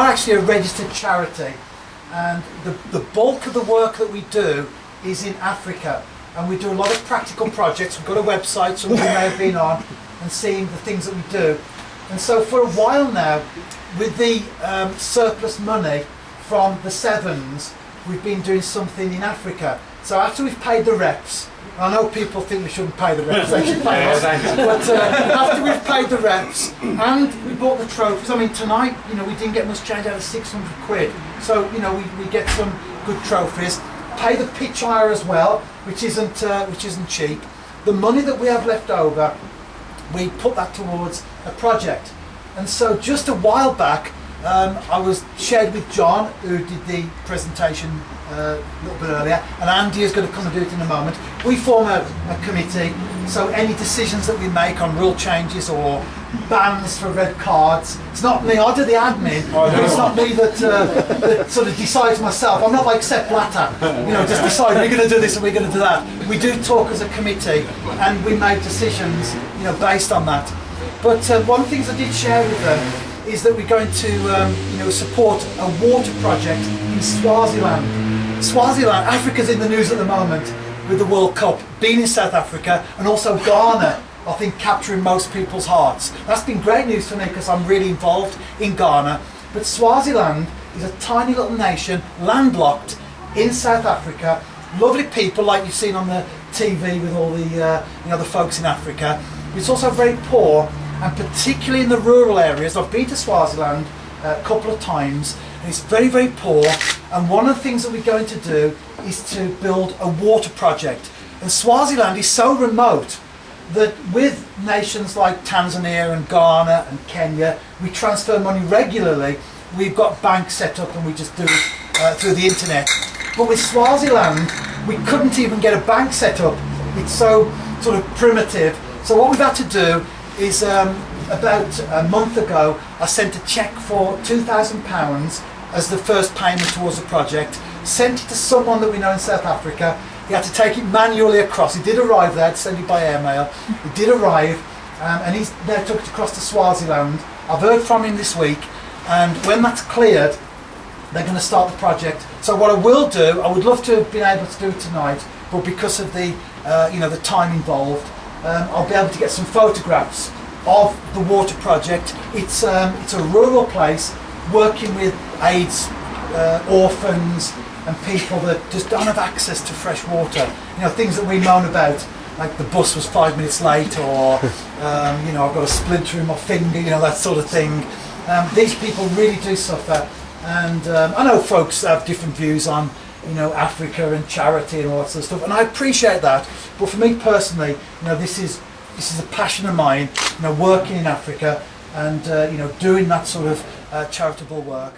We're actually a registered charity, and the bulk of the work that we do is in Africa, and we do a lot of practical projects. We've got a website, some of you may have been on and seen the things that we do. And so for a while now, with the surplus money from the Sevens, we've been doing something in Africa. So after we've paid the reps, I know people think we shouldn't pay the reps, they should pay us, but after we've paid the reps and we bought the trophies, I mean tonight, you know, we didn't get much change out of 600 quid, so you know, we get some good trophies, pay the pitch hire as well, which isn't cheap. The money that we have left over, we put that towards a project. And so just a while back, I was shared with John, who did the presentation a little bit earlier, and Andy is going to come and do it in a moment. We form a committee, so any decisions that we make on rule changes or bans for red cards, it's not me, I do the admin, but it's not me that sort of decides myself. I'm not like Sepp Blatter, you know, just decide we're going to do this and we're going to do that. We do talk as a committee and we make decisions, you know, based on that. But one of the things I did share with them is that we're going to you know, support a water project in Swaziland. Swaziland, Africa's in the news at the moment with the World Cup, being in South Africa, and also Ghana, I think, capturing most people's hearts. That's been great news for me because I'm really involved in Ghana. But Swaziland is a tiny little nation, landlocked in South Africa. Lovely people like you've seen on the TV with all the you know, the folks in Africa. It's also very poor, and particularly in the rural areas. I've been to Swaziland a couple of times, and it's very, very poor. And one of the things that we're going to do is to build a water project. And Swaziland is so remote that with nations like Tanzania and Ghana and Kenya, we transfer money regularly. We've got banks set up and we just do it through the internet. But with Swaziland, we couldn't even get a bank set up. It's so sort of primitive. So what we've had to do is about a month ago, I sent a cheque for £2,000 as the first payment towards the project, sent it to someone that we know in South Africa. He had to take it manually across. It did arrive there, to send it by airmail. It did arrive, and he's now took it across to Swaziland. I've heard from him this week, and when that's cleared, they're going to start the project. So what I will do, I would love to have been able to do it tonight, but because of the you know, the time involved, I'll be able to get some photographs of the water project. It's a rural place working with AIDS orphans and people that just don't have access to fresh water. You know, things that we moan about, like the bus was 5 minutes late, or you know, I've got a splinter in my finger, you know, that sort of thing. These people really do suffer, and I know folks have different views on, you know, Africa and charity and all that sort of stuff, and I appreciate that. But for me personally, you know, this is a passion of mine, you know, working in Africa and you know, doing that sort of charitable work.